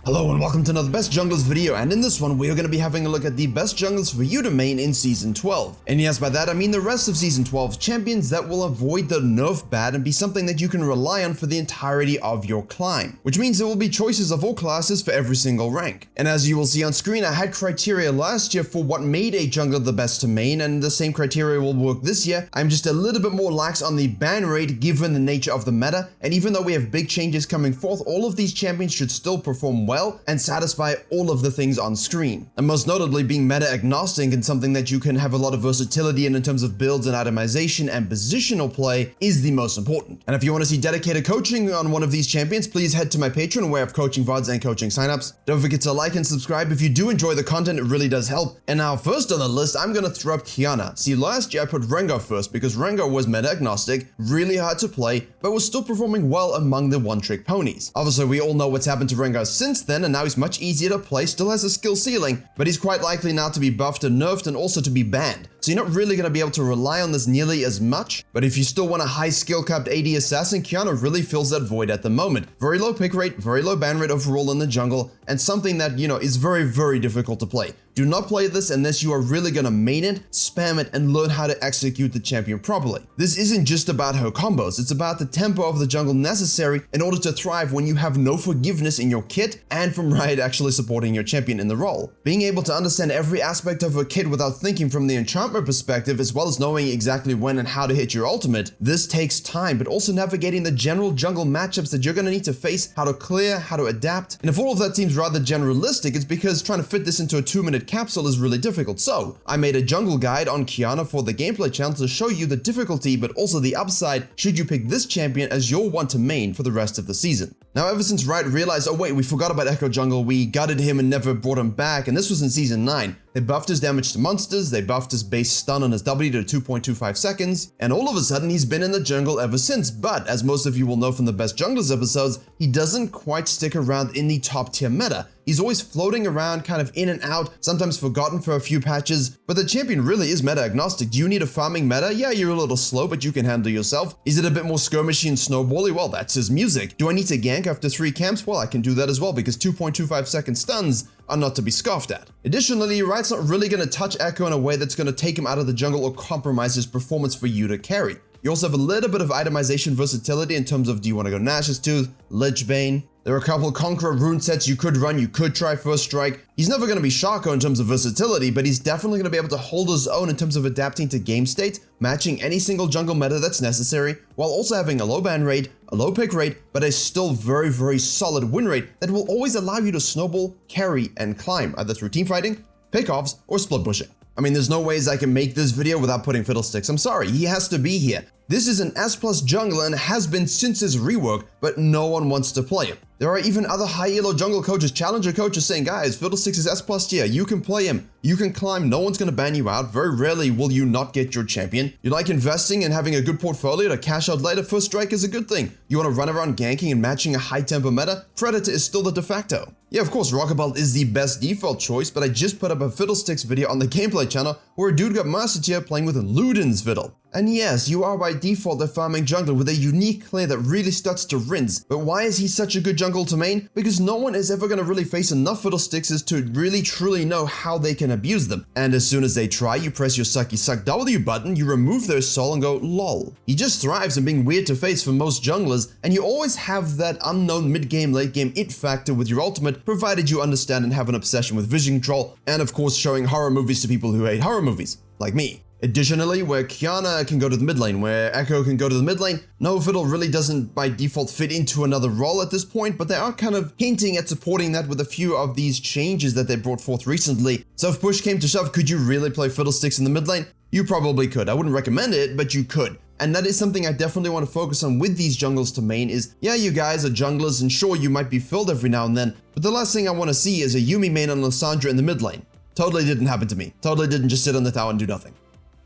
Hello and welcome to another Best Junglers video, and in this one we are going to be having a look at the best junglers for you to main in Season 12. And yes, by that I mean the rest of Season 12 champions that will avoid the nerf bad and be something that you can rely on for the entirety of your climb. Which means there will be choices of all classes for every single rank. And as you will see on screen, I had criteria last year for what made a jungler the best to main, and the same criteria will work this year. I'm just a little bit more lax on the ban rate given the nature of the meta, and even though we have big changes coming forth, all of these champions should still perform well and satisfy all of the things on screen. And most notably being meta agnostic and something that you can have a lot of versatility in terms of builds and itemization and positional play is the most important. And if you want to see dedicated coaching on one of these champions, please head to my Patreon where I have coaching VODs and coaching signups. Don't forget to like and subscribe if you do enjoy the content, it really does help. And now first on the list, I'm going to throw up Kiana. See, last year I put Rengar first because Rengar was meta agnostic, really hard to play, but was still performing well among the one-trick ponies. Obviously we all know what's happened to Rengar since then, and now he's much easier to play, still has a skill ceiling, but he's quite likely now to be buffed and nerfed and also to be banned. So you're not really going to be able to rely on this nearly as much, but if you still want a high skill capped AD assassin, Kiana really fills that void at the moment. Very low pick rate, very low ban rate overall in the jungle, and something that, is very, very difficult to play. Do not play this unless you are really going to main it, spam it, and learn how to execute the champion properly. This isn't just about her combos, it's about the tempo of the jungle necessary in order to thrive when you have no forgiveness in your kit and from Riot actually supporting your champion in the role. Being able to understand every aspect of a kit without thinking from the enchantment perspective, as well as knowing exactly when and how to hit your ultimate, this takes time, but also navigating the general jungle matchups that you're going to need to face, how to clear, how to adapt. And if all of that seems rather generalistic, it's because trying to fit this into a 2-minute capsule is really difficult. So I made a jungle guide on Kiana for the gameplay channel to show you the difficulty but also the upside should you pick this champion as your one to main for the rest of the season. Now ever since Riot realized, oh wait, we forgot about Echo Jungle, we gutted him and never brought him back, and this was in Season 9. They buffed his damage to monsters, they buffed his base stun on his W to 2.25 seconds, and all of a sudden he's been in the jungle ever since. But as most of you will know from the Best Junglers episodes, he doesn't quite stick around in the top tier meta. He's always floating around, kind of in and out, sometimes forgotten for a few patches, but the champion really is meta agnostic. Do you need a farming meta? Yeah, you're a little slow, but you can handle yourself. Is it a bit more skirmishy and snowbally? Well, that's his music. Do I need to gank after 3 camps? Well, I can do that as well because 2.25 second stuns are not to be scoffed at. Additionally, Riot's not really going to touch Echo in a way that's going to take him out of the jungle or compromise his performance for you to carry. You also have a little bit of itemization versatility in terms of do you want to go Nash's Tooth, Lich-Bane. There are a couple of Conqueror rune sets you could run, you could try First Strike. He's never going to be Shaco in terms of versatility, but he's definitely going to be able to hold his own in terms of adapting to game state, matching any single jungle meta that's necessary, while also having a low ban rate, a low pick rate, but a still very, very solid win rate that will always allow you to snowball, carry, and climb, either through teamfighting, pickoffs, or split pushing. I mean, there's no ways I can make this video without putting Fiddlesticks. I'm sorry, he has to be here. This is an S+ jungler and has been since his rework, but no one wants to play him. There are even other high elo jungle coaches, challenger coaches saying, guys, Fiddlesticks is S+ tier, you can play him, you can climb, no one's gonna ban you out, very rarely will you not get your champion. You like investing and having a good portfolio to cash out later, First Strike is a good thing. You wanna run around ganking and matching a high tempo meta, Predator is still the de facto. Yeah, of course, Rocket Belt is the best default choice, but I just put up a Fiddlesticks video on the gameplay channel where a dude got Master Tier playing with Luden's Fiddle. And yes, you are by default a farming jungler with a unique clear that really starts to rinse. But why is he such a good jungle to main? Because no one is ever going to really face enough Fiddlesticks to really truly know how they can abuse them. And as soon as they try, you press your sucky suck W button, you remove their soul and go lol. He just thrives in being weird to face for most junglers, and you always have that unknown mid-game, late-game it factor with your ultimate, provided you understand and have an obsession with vision control, and of course showing horror movies to people who hate horror movies, like me. Additionally, where Kiana can go to the mid lane, where Echo can go to the mid lane, no, Fiddle really doesn't by default fit into another role at this point, but they are kind of hinting at supporting that with a few of these changes that they brought forth recently. So if push came to shove, could you really play Fiddlesticks in the mid lane? You probably could. I wouldn't recommend it, but you could. And that is something I definitely want to focus on with these jungles to main is, yeah, you guys are junglers and sure you might be filled every now and then, but the last thing I want to see is a Yuumi main on Lysandra in the mid lane. Totally didn't happen to me. Totally didn't just sit on the tower and do nothing.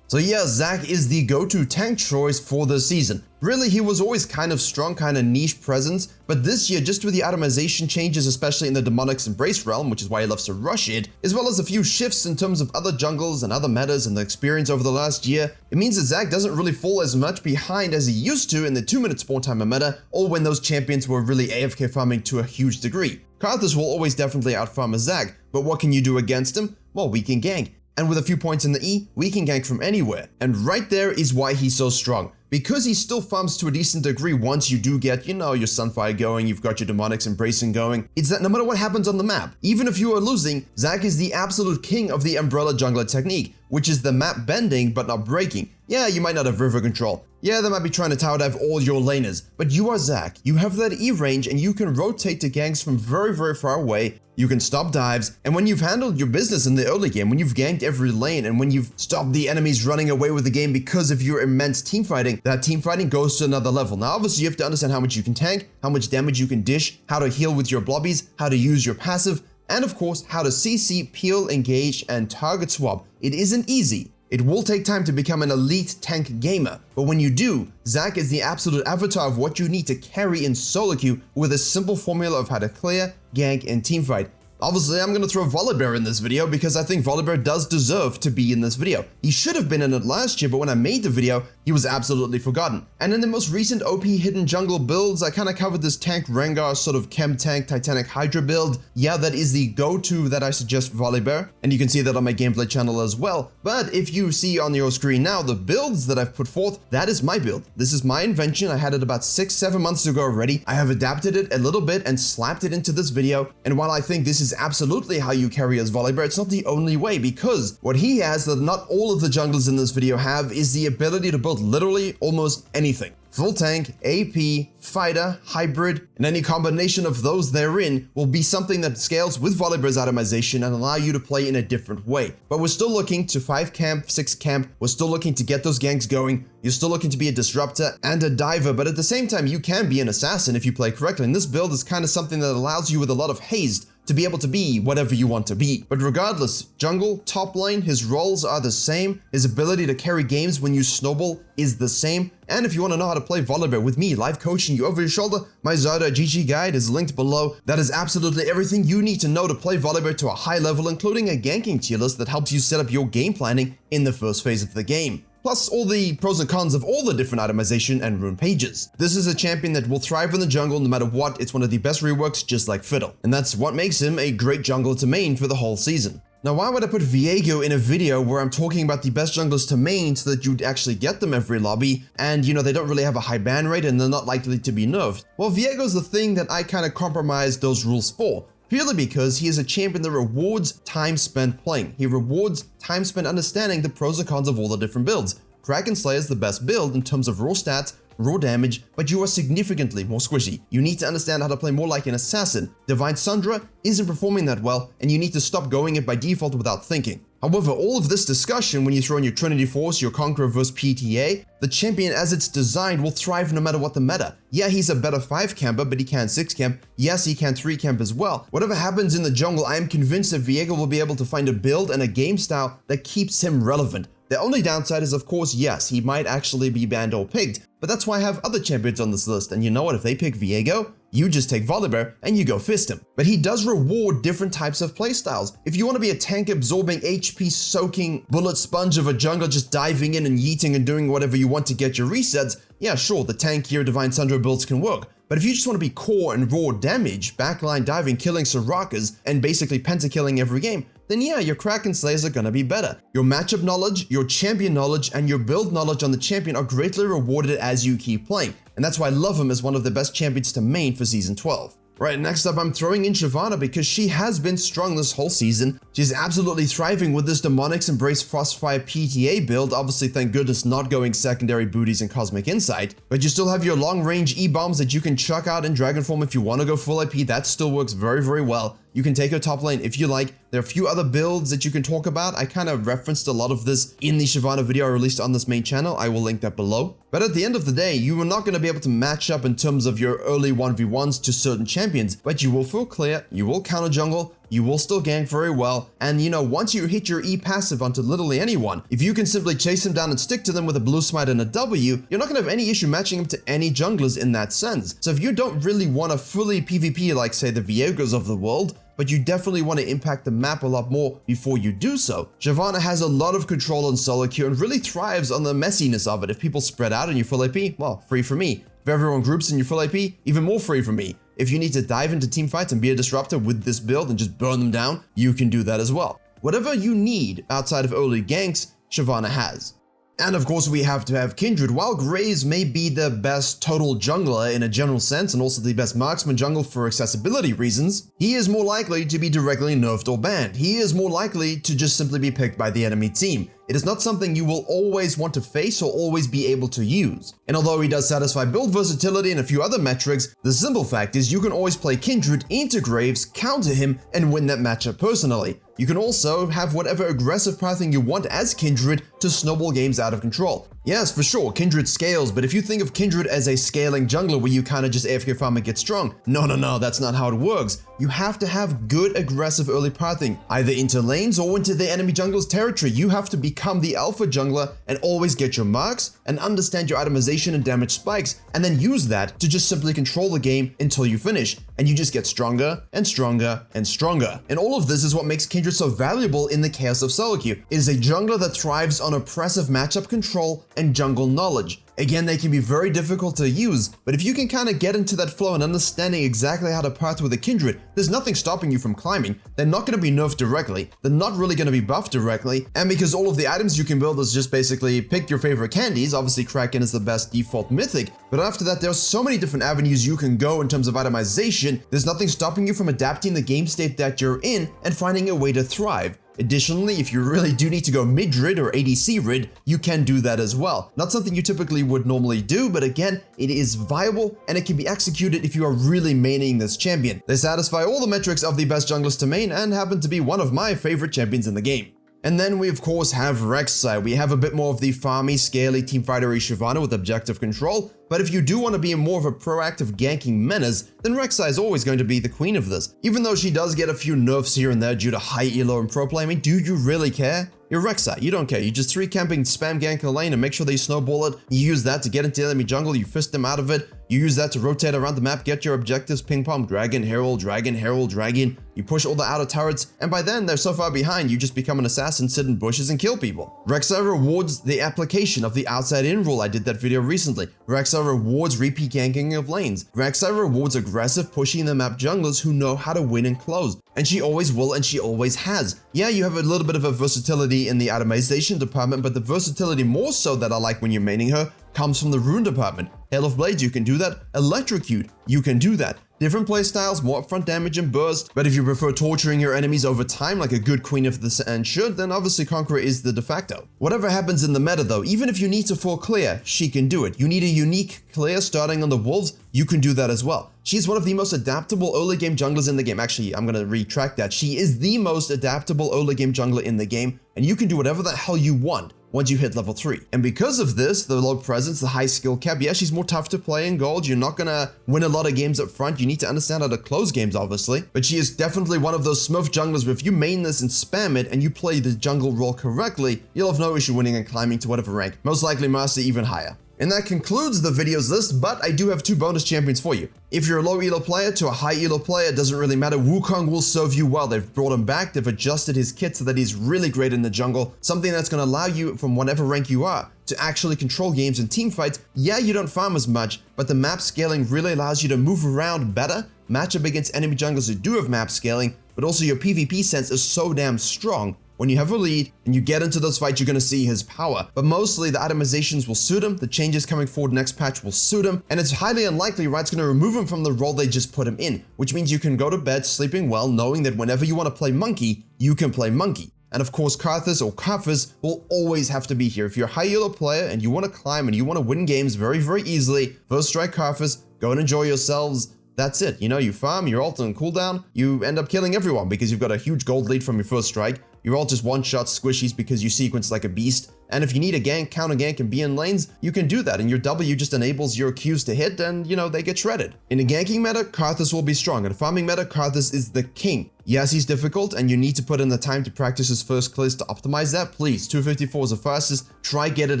So yeah, Zac is the go-to tank choice for this season. Really, he was always kind of strong, kind of niche presence, but this year, just with the itemization changes, especially in the Demonic's Embrace realm, which is why he loves to rush it, as well as a few shifts in terms of other jungles and other metas and the experience over the last year, it means that Zac doesn't really fall as much behind as he used to in the 2-minute spawn timer meta, or when those champions were really AFK farming to a huge degree. Karthus will always definitely outfarm a Zac, but what can you do against him? Well, we can gank. And with a few points in the E, we can gank from anywhere. And right there is why he's so strong. Because he still farms to a decent degree once you do get, your Sunfire going, you've got your Demonic's Embracing going. It's that no matter what happens on the map, even if you are losing, Zac is the absolute king of the Umbrella Jungler technique, which is the map bending but not breaking. Yeah, you might not have river control. Yeah, they might be trying to tower dive all your laners, but you are Zac. You have that E range and you can rotate to ganks from very, very far away. You can stop dives, and when you've handled your business in the early game, when you've ganked every lane, and when you've stopped the enemies running away with the game because of your immense teamfighting, that teamfighting goes to another level. Now, obviously, you have to understand how much you can tank, how much damage you can dish, how to heal with your blobbies, how to use your passive, and of course, how to CC, peel, engage, and target swap. It isn't easy. It will take time to become an elite tank gamer, but when you do, Zac is the absolute avatar of what you need to carry in solo queue with a simple formula of how to clear, gank, and teamfight. Obviously, I'm going to throw Volibear in this video because I think Volibear does deserve to be in this video. He should have been in it last year, but when I made the video, he was absolutely forgotten. And in the most recent OP hidden jungle builds, I kind of covered this tank Rengar sort of chem tank Titanic Hydra build. Yeah, that is the go-to that I suggest for Volibear, and you can see that on my gameplay channel as well. But if you see on your screen now the builds that I've put forth, that is my build. This is my invention. I had it about 6-7 months ago already. I have adapted it a little bit and slapped it into this video. And while I think this is absolutely how you carry as Volibear, it's not the only way, because what he has that not all of the junglers in this video have is the ability to build literally almost anything. Full tank, AP, fighter, hybrid, and any combination of those therein will be something that scales with Volibear's itemization and allow you to play in a different way. But we're still looking to 5 camp, 6 camp, we're still looking to get those ganks going, you're still looking to be a disruptor and a diver, but at the same time you can be an assassin if you play correctly, and this build is kind of something that allows you with a lot of haste to be able to be whatever you want to be. But regardless, jungle, top lane, his roles are the same, his ability to carry games when you snowball is the same, and if you want to know how to play Volibear with me, live coaching you over your shoulder, my Zarda GG guide is linked below. That is absolutely everything you need to know to play Volibear to a high level, including a ganking tier list that helps you set up your game planning in the first phase of the game. Plus all the pros and cons of all the different itemization and rune pages. This is a champion that will thrive in the jungle no matter what. It's one of the best reworks, just like Fiddle. And that's what makes him a great jungler to main for the whole season. Now, why would I put Viego in a video where I'm talking about the best junglers to main so that you'd actually get them every lobby, and they don't really have a high ban rate and they're not likely to be nerfed? Well, Viego's the thing that I kind of compromised those rules for. Purely because he is a champion that rewards time spent playing. He rewards time spent understanding the pros and cons of all the different builds. Kraken Slayer is the best build in terms of raw stats, raw damage, but you are significantly more squishy. You need to understand how to play more like an assassin. Divine Sundra isn't performing that well, and you need to stop going it by default without thinking. However, all of this discussion, when you throw in your Trinity Force, your Conqueror vs PTA, the champion as it's designed will thrive no matter what the meta. Yeah, he's a better 5 camper, but he can 6 camp. Yes, he can 3 camp as well. Whatever happens in the jungle, I am convinced that Viego will be able to find a build and a game style that keeps him relevant. The only downside is, of course, yes, he might actually be banned or picked, but that's why I have other champions on this list, and you know what, if they pick Viego, you just take Volibear and you go fist him. But he does reward different types of playstyles. If you want to be a tank absorbing, HP soaking, bullet sponge of a jungler just diving in and yeeting and doing whatever you want to get your resets, yeah, sure, the tankier Divine Sundra builds can work. But if you just want to be core and raw damage, backline diving, killing Sorakas, and basically pentakilling every game, then yeah, your Kraken Slayers are gonna be better. Your matchup knowledge, your champion knowledge, and your build knowledge on the champion are greatly rewarded as you keep playing. And that's why I love him as one of the best champions to main for Season 12. Right, next up I'm throwing in Shyvana because she has been strong this whole season. She's absolutely thriving with this Demonic's Embrace Frostfire PTA build, obviously thank goodness not going secondary booties and Cosmic Insight. But you still have your long range E-bombs that you can chuck out in Dragon Form if you want to go full IP, that still works very, very well. You can take her top lane if you like. There are a few other builds that you can talk about. I kind of referenced a lot of this in the Shyvana video I released on this main channel. I will link that below. But at the end of the day, you are not going to be able to match up in terms of your early 1v1s to certain champions, but you will full clear, you will counter jungle, you will still gank very well, and you know, once you hit your E passive onto literally anyone, if you can simply chase them down and stick to them with a blue smite and a W, you're not gonna have any issue matching them to any junglers in that sense. So if you don't really want to fully PvP like say the Viegos of the world, but you definitely want to impact the map a lot more before you do so, Shyvana has a lot of control on solo queue and really thrives on the messiness of it. If people spread out and you're full AP, well, free for me. If everyone groups and you're full AP, even more free for me. If you need to dive into team fights and be a disruptor with this build and just burn them down, you can do that as well. Whatever you need outside of early ganks, Shyvana has. And of course we have to have Kindred. While Graves may be the best total jungler in a general sense and also the best marksman jungle for accessibility reasons, he is more likely to be directly nerfed or banned. He is more likely to just simply be picked by the enemy team. It is not something you will always want to face or always be able to use. And although he does satisfy build versatility and a few other metrics, the simple fact is you can always play Kindred into Graves, counter him, and win that matchup personally. You can also have whatever aggressive pathing you want as Kindred to snowball games out of control. Yes, for sure, Kindred scales, but if you think of Kindred as a scaling jungler where you kind of just AFK farm and get strong, no, that's not how it works. You have to have good aggressive early pathing, either into lanes or into the enemy jungler's territory. You have to become the alpha jungler and always get your marks and understand your itemization and damage spikes, and then use that to just simply control the game until you finish, and you just get stronger and stronger and stronger. And all of this is what makes Kindred so valuable in the chaos of solo queue. It is a jungler that thrives on oppressive matchup control and jungle knowledge. Again, they can be very difficult to use, but if you can kind of get into that flow and understanding exactly how to path with a Kindred, there's nothing stopping you from climbing. They're not going to be nerfed directly, they're not really going to be buffed directly, and because all of the items you can build is just basically pick your favorite candies, obviously Kraken is the best default mythic, but after that there's so many different avenues you can go in terms of itemization, there's nothing stopping you from adapting the game state that you're in and finding a way to thrive. Additionally, if you really do need to go mid-rid or ADC rid, you can do that as well. Not something you typically would normally do, but again, it is viable and it can be executed if you are really maining this champion. They satisfy all the metrics of the best junglers to main and happen to be one of my favorite champions in the game. And then we of course have Rexxar. We have a bit more of the farmy, scaly, teamfightery Shyvana with objective control, but if you do want to be more of a proactive ganking menace, then Rexxar is always going to be the queen of this. Even though she does get a few nerfs here and there due to high elo and pro play, I mean, do you really care? You're Rexxar, you don't care. You just 3-camping, spam gank a lane and make sure they snowball it. You use that to get into the enemy jungle, you fist them out of it. You use that to rotate around the map, get your objectives, ping pong, dragon, herald, dragon, herald, dragon. You push all the outer turrets, and by then they're so far behind, you just become an assassin, sit in bushes and kill people. Rexxar rewards the application of the outside-in rule. I did that video recently. Rexxar rewards repeat ganking of lanes. Rexxar rewards aggressive pushing the map junglers who know how to win and close. And she always will and she always has. Yeah, you have a little bit of a versatility in the itemization department, but the versatility more so that I like when you're maining her comes from the rune department. Hail of Blades, you can do that. Electrocute, you can do that. Different playstyles, more upfront damage and burst, but if you prefer torturing your enemies over time like a good Queen of the Sand should, then obviously Conqueror is the de facto. Whatever happens in the meta though, even if you need to full clear, she can do it. You need a unique clear starting on the Wolves, you can do that as well. She's one of the most adaptable early game junglers in the game. Actually, I'm gonna retract that. She is the most adaptable early game jungler in the game, and you can do whatever the hell you want once you hit level 3. And because of this, the low presence, the high skill cap, yeah, she's more tough to play in gold. You're not gonna win a lot of games up front. You need to understand how to close games, obviously. But she is definitely one of those smurf junglers where if you main this and spam it and you play the jungle role correctly, you'll have no issue winning and climbing to whatever rank. Most likely master even higher. And that concludes the videos list, but I do have 2 bonus champions for you. If you're a low elo player to a high elo player, it doesn't really matter. Wukong will serve you well. They've brought him back, they've adjusted his kit so that he's really great in the jungle, something that's going to allow you, from whatever rank you are, to actually control games and team fights. Yeah, you don't farm as much, but the map scaling really allows you to move around better, match up against enemy junglers who do have map scaling, but also your PvP sense is so damn strong. When you have a lead and you get into those fights, you're going to see his power. But mostly the itemizations will suit him, the changes coming forward next patch will suit him, and it's highly unlikely Riot's going to remove him from the role they just put him in, which means you can go to bed sleeping well, knowing that whenever you want to play monkey, you can play monkey. And of course, Karthus or Karthus will always have to be here. If you're a high elo player and you want to climb and you want to win games very, very easily, first strike Karthus, go and enjoy yourselves. That's it. You know, you farm, your ult on cooldown, you end up killing everyone because you've got a huge gold lead from your first strike. You're all just one-shot squishies because you sequence like a beast. And if you need a gank, counter gank, and be in lanes, you can do that, and your W just enables your Qs to hit, and they get shredded. In a ganking meta, Karthus will be strong. In a farming meta, Karthus is the king. Yes, he's difficult, and you need to put in the time to practice his first clears to optimize that. Please, 254 is the fastest. Try get it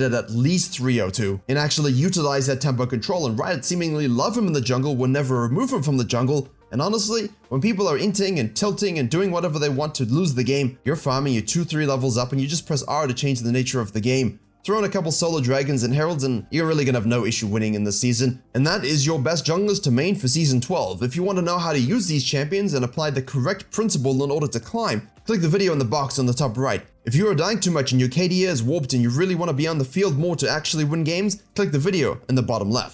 at least 302, and actually utilize that tempo control. And Riot seemingly love him in the jungle, will never remove him from the jungle. And honestly, when people are inting and tilting and doing whatever they want to lose the game, you're farming, you're 2-3 levels up, and you just press R to change the nature of the game. Throw in a couple solo dragons and heralds, and you're really gonna have no issue winning in this season. And that is your best junglers to main for Season 12. If you want to know how to use these champions and apply the correct principle in order to climb, click the video in the box on the top right. If you are dying too much and your KDA is warped and you really want to be on the field more to actually win games, click the video in the bottom left.